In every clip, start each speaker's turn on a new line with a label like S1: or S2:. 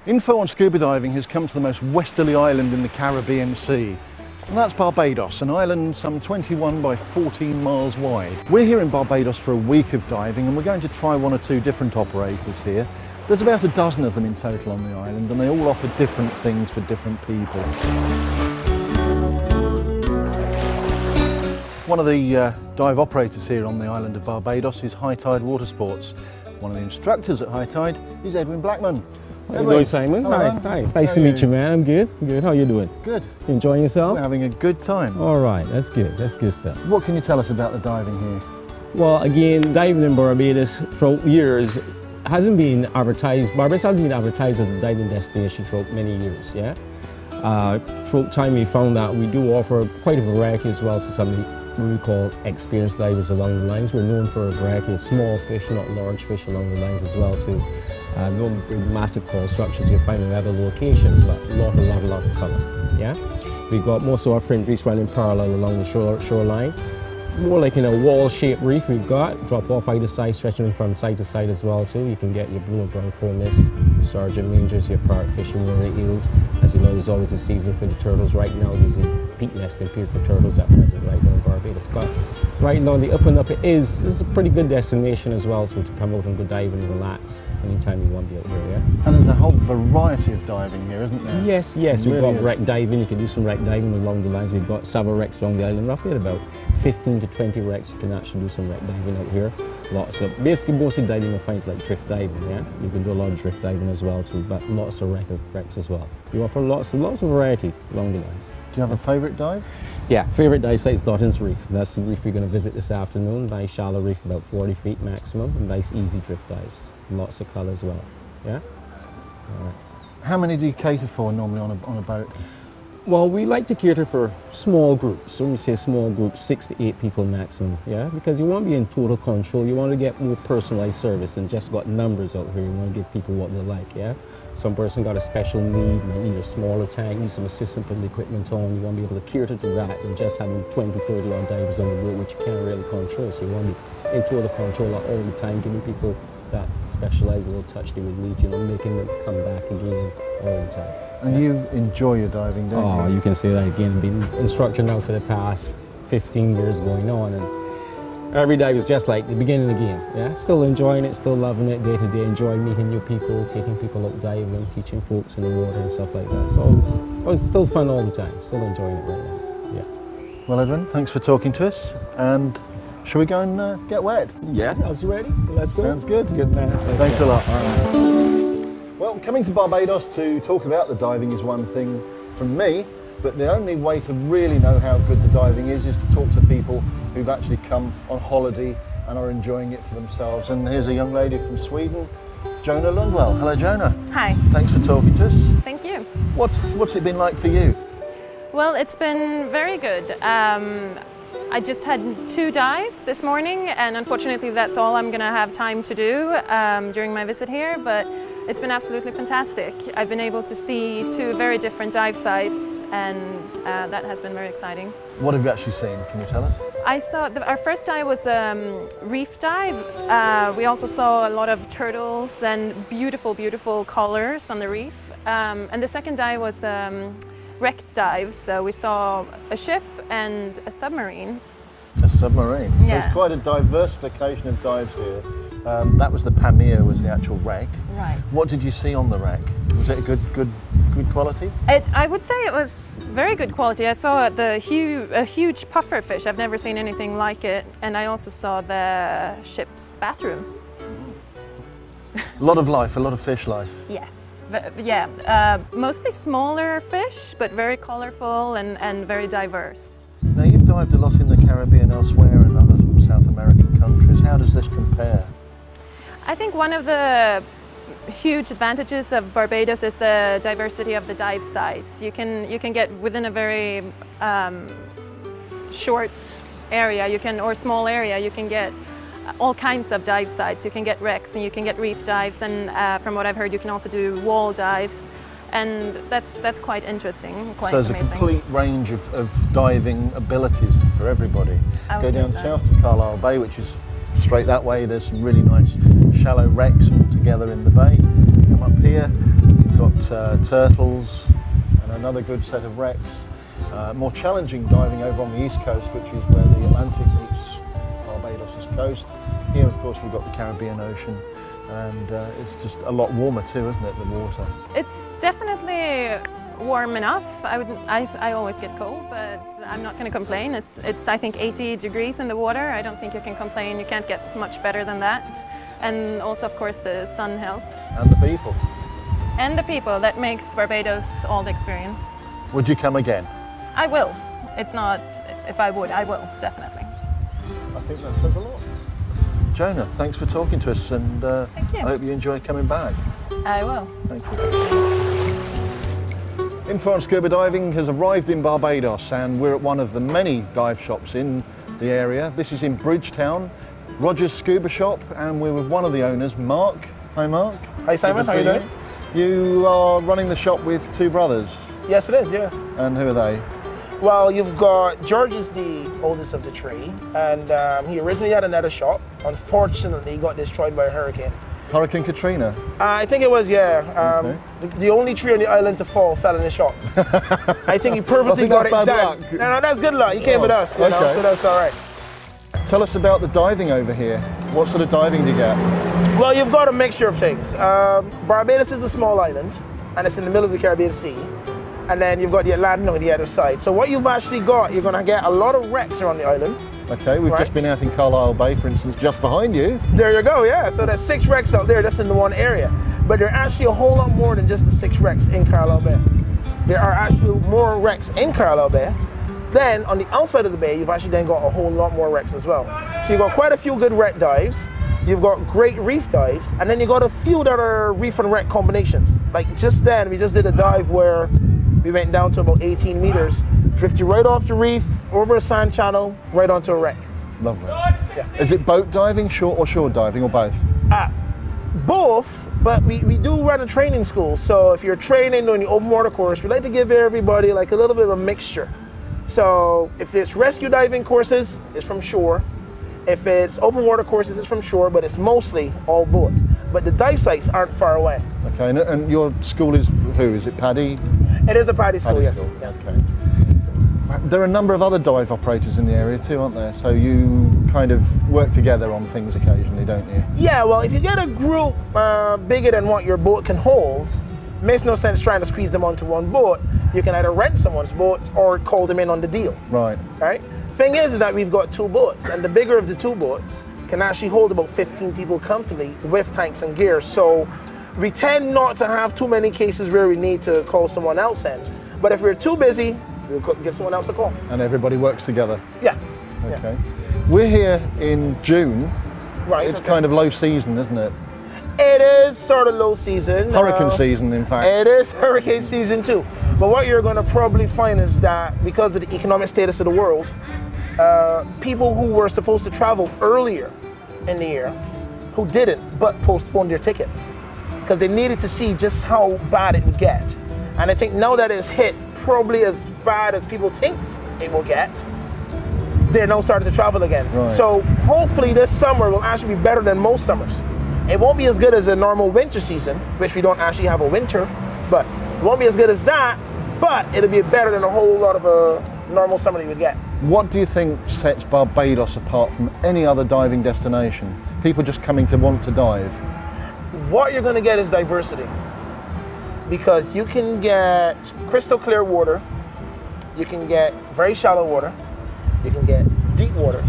S1: Info on scuba diving has come to the most westerly island in the Caribbean Sea. And that's Barbados, an island some 21 by 14 miles wide. We're here in Barbados for a week of diving and we're going to try one or two different operators here. There's about a dozen of them in total on the island and they all offer different things for different people. One of the dive operators here on the island of Barbados is Hightide Watersports. One of the instructors at Hightide is Edwin Blackman.
S2: How you doing, Simon?
S1: Hello,
S2: Hi.
S1: man.
S2: Hi. Nice to meet you, man. I'm good. Good. How you doing?
S1: Good.
S2: You enjoying yourself?
S1: We're having a good time.
S2: All right. That's good. That's good stuff.
S1: What can you tell us about the diving here?
S2: Well, again, diving in Barbados for years hasn't been advertised. Barbados hasn't been advertised as a diving destination for many years. Yeah. Throughout time, we found that we do offer quite a variety as well to some what we call experienced divers along the lines. We're known for a variety of small fish, not large fish along the lines as well too. No massive coral structures you'll find in other locations, but a lot of colour. Yeah, we've got most of our fringe reefs running parallel along the shoreline. More like in a wall-shaped reef we've got, drop off either side, stretching from side to side as well too. You can get your blue and brown cornice, sergeant mangers, your parrotfish and your eels. As you know, there's always a season for the turtles. Right now there's a peak nesting period for turtles at present right now in Barbados. But right now the up and up is a pretty good destination as well too, to come out and go diving and relax anytime you want to be out here, yeah?
S1: And there's a whole variety of diving here, isn't there?
S2: Yes, yes. We've got wreck diving. You can do some wreck diving along the lines. We've got several wrecks along the island, roughly at about 15 to 20 wrecks. You can actually do some wreck diving out here. Lots of, basically mostly diving you'll find is like drift diving, yeah? You can do a lot of drift diving as well too, but lots of wrecks as well. We offer lots of variety along the lines.
S1: Do you have a favourite dive?
S2: Yeah, favourite dive site is Dotton's Reef. That's the reef we're going to visit this afternoon. Nice shallow reef, about 40 feet maximum, and nice easy drift dives. Lots of colour as well, yeah? All right.
S1: How many do you cater for normally on a boat?
S2: Well, we like to cater for small groups. So when we say small groups, 6 to 8 people maximum, yeah? Because you want to be in total control. You want to get more personalised service than just got numbers out here. You want to give people what they like, yeah? Some person got a special need, need a smaller tank, need some assistance putting the equipment on. You want to be able to cater to that and just having 20, 30 odd divers on the boat, which you can't really control. So you want to be in total control all the time, giving people that specialised little touch they would need, you know, making them come back again all the time.
S1: And you enjoy your diving, don't you?
S2: Oh, you can say that again. Been instructor now for the past 15 years going on, and every dive is just like the beginning again. Yeah, still enjoying it, still loving it day to day. Enjoying meeting new people, taking people out diving, teaching folks in the water and stuff like that. So it's still fun all the time. Still enjoying it right now. Yeah.
S1: Well, Edwin, thanks for talking to us. And shall we go and get wet?
S2: Yeah, I was ready. Let's go.
S1: Sounds good.
S2: Good man.
S1: Thanks a lot. All right. Well, coming to Barbados to talk about the diving is one thing from me, but the only way to really know how good the diving is to talk to people who've actually come on holiday and are enjoying it for themselves. And here's a young lady from Sweden, Jonah Lundwell. Hello, Jonah.
S3: Hi.
S1: Thanks for talking to us.
S3: Thank you.
S1: What's it been like for you?
S3: Well, it's been very good. I just had 2 dives this morning, and unfortunately that's all I'm going to have time to do during my visit here, but it's been absolutely fantastic. I've been able to see 2 very different dive sites, and that has been very exciting.
S1: What have you actually seen? Can you tell us?
S3: I saw, our first dive was reef dive. We also saw a lot of turtles and beautiful, beautiful colors on the reef. And the second dive was wreck dive, so we saw a ship and a submarine.
S1: A submarine?
S3: Yeah.
S1: So it's quite a diversification of dives here. That was the Pamir, was the actual wreck.
S3: Right.
S1: What did you see on the wreck? Was it a good quality?
S3: I would say it was very good quality. I saw a huge puffer fish. I've never seen anything like it. And I also saw the ship's bathroom.
S1: A lot of life, a lot of fish life.
S3: Yes. Yeah, mostly smaller fish, but very colorful and very diverse.
S1: Now, you've dived a lot in the Caribbean elsewhere and other South American countries. How does this compare?
S3: I think one of the huge advantages of Barbados is the diversity of the dive sites. You can get within a very short area, or small area, you can get all kinds of dive sites. You can get wrecks and you can get reef dives, and from what I've heard you can also do wall dives, and that's quite interesting, quite amazing. So
S1: there's a complete range of diving abilities for everybody. Go down south to Carlisle Bay, which is straight that way. There's some really nice shallow wrecks all together in the bay. Come up here, you've got turtles and another good set of wrecks. More challenging diving over on the east coast, which is where the Atlantic meets Barbados' coast. Here, of course, we've got the Caribbean Ocean, and it's just a lot warmer too, isn't it, the water?
S3: It's definitely warm enough. I always get cold, but I'm not going to complain. It's I think 80 degrees in the water. I don't think you can complain. You can't get much better than that. And also, of course, the sun helps.
S1: And the people.
S3: And the people. That makes Barbados all the experience.
S1: Would you come again?
S3: I will. It's not if I would, I will, definitely.
S1: I think that says a lot. Jonah, thanks for talking to us, and
S3: Thank you.
S1: I hope you enjoy coming back.
S3: I will.
S1: Thank you. Info on Scuba Diving has arrived in Barbados, and we're at one of the many dive shops in the area. This is in Bridgetown, Rogers Scuba Shop, and we're with one of the owners, Mark. Hi, Mark.
S4: Hi, Simon. How are you doing?
S1: You are running the shop with two brothers.
S4: Yes, it is, yeah.
S1: And who are they?
S4: Well, you've got George is the oldest of the three, and he originally had another shop. Unfortunately, he got destroyed by a hurricane.
S1: Hurricane Katrina?
S4: I think it was, yeah.
S1: Okay.
S4: The only tree on the island to fall fell in his shop. I think he purposely got it
S1: bad
S4: done.
S1: luck.
S4: No, that's good luck. He came with us, you know, so that's all right.
S1: Tell us about the diving over here. What sort of diving do you get?
S4: Well, you've got a mixture of things. Barbados is a small island, and it's in the middle of the Caribbean Sea. And then you've got the Atlantic on the other side. So what you've actually got, you're going to get a lot of wrecks around the island.
S1: Okay, we've just been out in Carlisle Bay, for instance, just behind you.
S4: There you go, yeah. So there's 6 wrecks out there just in the one area. But there are actually a whole lot more than just the 6 wrecks in Carlisle Bay. There are actually more wrecks in Carlisle Bay. Then on the outside of the bay, you've actually then got a whole lot more wrecks as well. So you've got quite a few good wreck dives. You've got great reef dives, and then you've got a few that are reef and wreck combinations. Like just then, we just did a dive where we went down to about 18 meters, drifted right off the reef, over a sand channel, right onto a wreck.
S1: Lovely.
S4: Yeah.
S1: Is it boat diving, short or shore diving, or both?
S4: Both, but we do run a training school. So if you're training on the open water course, we like to give everybody like a little bit of a mixture. So if it's rescue diving courses, it's from shore. If it's open water courses, it's from shore, but it's mostly all boat. But the dive sites aren't far away.
S1: Okay, and your school is who? Is it Paddy?
S4: It is a Paddy school, yes.
S1: School. Yeah. Okay. There are a number of other dive operators in the area too, aren't there? So you kind of work together on things occasionally, don't you?
S4: Yeah, well, if you get a group bigger than what your boat can hold, it makes no sense trying to squeeze them onto one boat. You can either rent someone's boat or call them in on the deal.
S1: Right.
S4: Right? Thing is that we've got 2 boats, and the bigger of the 2 boats can actually hold about 15 people comfortably with tanks and gear. So we tend not to have too many cases where we need to call someone else in. But if we're too busy, we'll give someone else a call.
S1: And everybody works together?
S4: Yeah.
S1: Okay. Yeah. We're here in June.
S4: Right.
S1: It's kind of low season, isn't it?
S4: It is sort of low season.
S1: Hurricane season, in fact.
S4: It is hurricane season too. But what you're going to probably find is that because of the economic status of the world, people who were supposed to travel earlier in the year, who didn't, but postponed their tickets because they needed to see just how bad it would get. And I think now that it's hit probably as bad as people think it will get, they're now starting to travel again.
S1: Right.
S4: So hopefully this summer will actually be better than most summers. It won't be as good as a normal winter season, which we don't actually have a winter, but it won't be as good as that, but it'll be better than a whole lot of a normal summer you would get.
S1: What do you think sets Barbados apart from any other diving destination? People just coming to want to dive?
S4: What you're going to get is diversity, because you can get crystal clear water, you can get very shallow water, you can get deep water,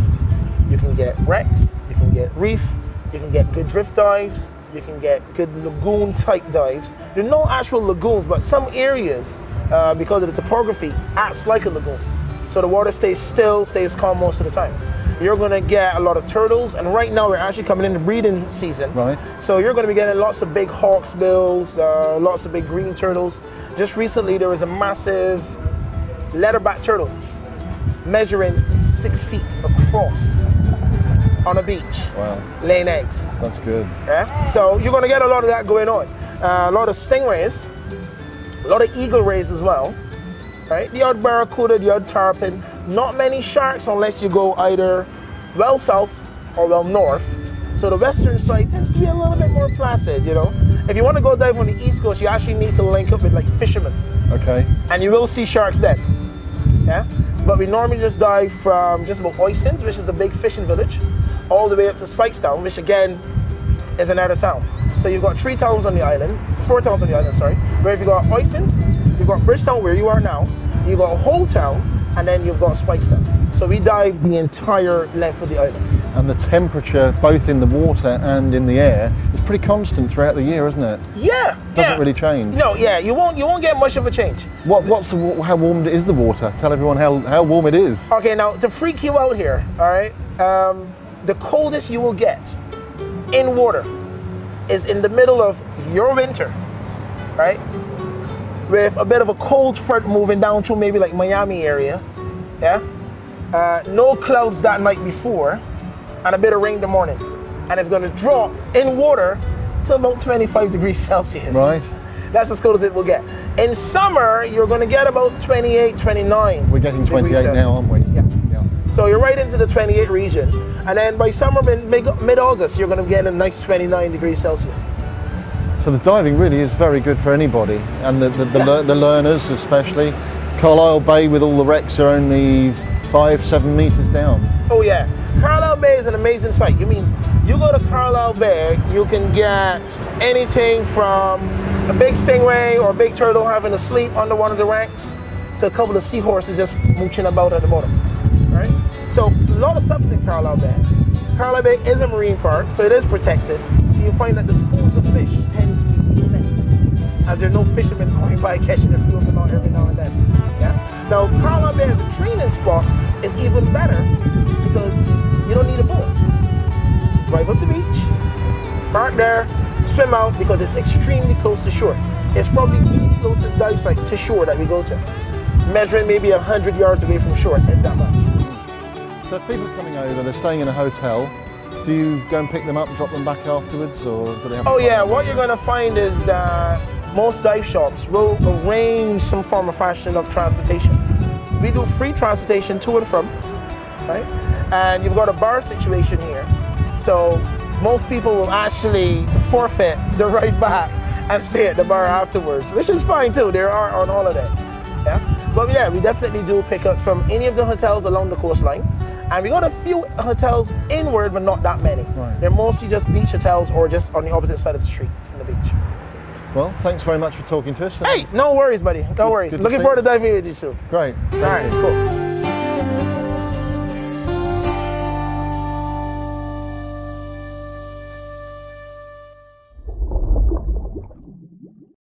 S4: you can get wrecks, you can get reef, you can get good drift dives, you can get good lagoon type dives. There are no actual lagoons, but some areas, because of the topography, acts like a lagoon. So the water stays still, stays calm most of the time. You're going to get a lot of turtles, and right now we're actually coming into breeding season. Right. So you're going to be getting lots of big hawksbills, lots of big green turtles. Just recently there was a massive leatherback turtle measuring 6 feet across on a beach. Wow. Laying eggs.
S1: That's good.
S4: Yeah? So you're going to get a lot of that going on. A lot of stingrays, a lot of eagle rays as well. Right? The odd barracuda, the odd tarpon. Not many sharks unless you go either well south or well north. So the western side tends to be a little bit more placid, you know. If you want to go dive on the east coast, you actually need to link up with like fishermen.
S1: Okay.
S4: And you will see sharks then. Yeah? But we normally just dive from just about Oystons, which is a big fishing village, all the way up to Spikestown, which again is another town. So you've got 3 towns on the island, 4 towns on the island, sorry. Where you've got Oystons, you've got Bridgetown where you are now, you've got a whole town, and then you've got Spikestown. So we dive the entire length of the island.
S1: And the temperature, both in the water and in the air, is pretty constant throughout the year, isn't it?
S4: Yeah.
S1: Doesn't really change.
S4: No, yeah, you won't get much of a change.
S1: How warm is the water? Tell everyone how warm it is.
S4: Okay, now to freak you out here, all right, the coldest you will get in water is in the middle of your winter, right? With a bit of a cold front moving down through maybe like Miami area, yeah? No clouds that night before, and a bit of rain in the morning. And it's gonna drop in water to about 25 degrees Celsius.
S1: Right.
S4: That's as cold as it will get. In summer, you're gonna get about 28, 29.
S1: We're getting 28 now, aren't we?
S4: Yeah. So you're right into the 28 region. And then by summer, mid-August, you're gonna get a nice 29 degrees Celsius.
S1: So the diving really is very good for anybody, and the learners especially. Carlisle Bay with all the wrecks are only 5-7 meters down.
S4: Oh yeah, Carlisle Bay is an amazing site. You mean, you go to Carlisle Bay, you can get anything from a big stingray or a big turtle having to sleep under one of the wrecks to a couple of seahorses just mooching about at the bottom, right? So a lot of stuff is in Carlisle Bay. Carlisle Bay is a marine park, so it is protected. So you find that the schools of fish tend to be immense, as there are no fishermen going by catching a few of them out every now and then. Yeah? Now, Carlisle Bay as a training spot is even better because you don't need a boat. Drive up the beach, park there, swim out because it's extremely close to shore. It's probably the closest dive site to shore that we go to, measuring maybe 100 yards away from shore, if that much.
S1: So if people are coming over, they're staying in a hotel, do you go and pick them up, drop them back afterwards, or do they have to
S4: yeah, what you're going to find is that most dive shops will arrange some form or fashion of transportation. We do free transportation to and from, right? And you've got a bar situation here. So most people will actually forfeit the ride back and stay at the bar afterwards, which is fine too. They are on holiday. Yeah? But yeah, we definitely do pick up from any of the hotels along the coastline. And we got a few hotels inward, but not that many.
S1: Right.
S4: They're mostly just beach hotels or just on the opposite side of the street from the beach.
S1: Well, thanks very much for talking to us.
S4: Hey, no worries, buddy. No worries.
S1: good to
S4: Looking
S1: see
S4: forward
S1: you.
S4: to diving with you soon.
S1: Great.
S4: All right, cool.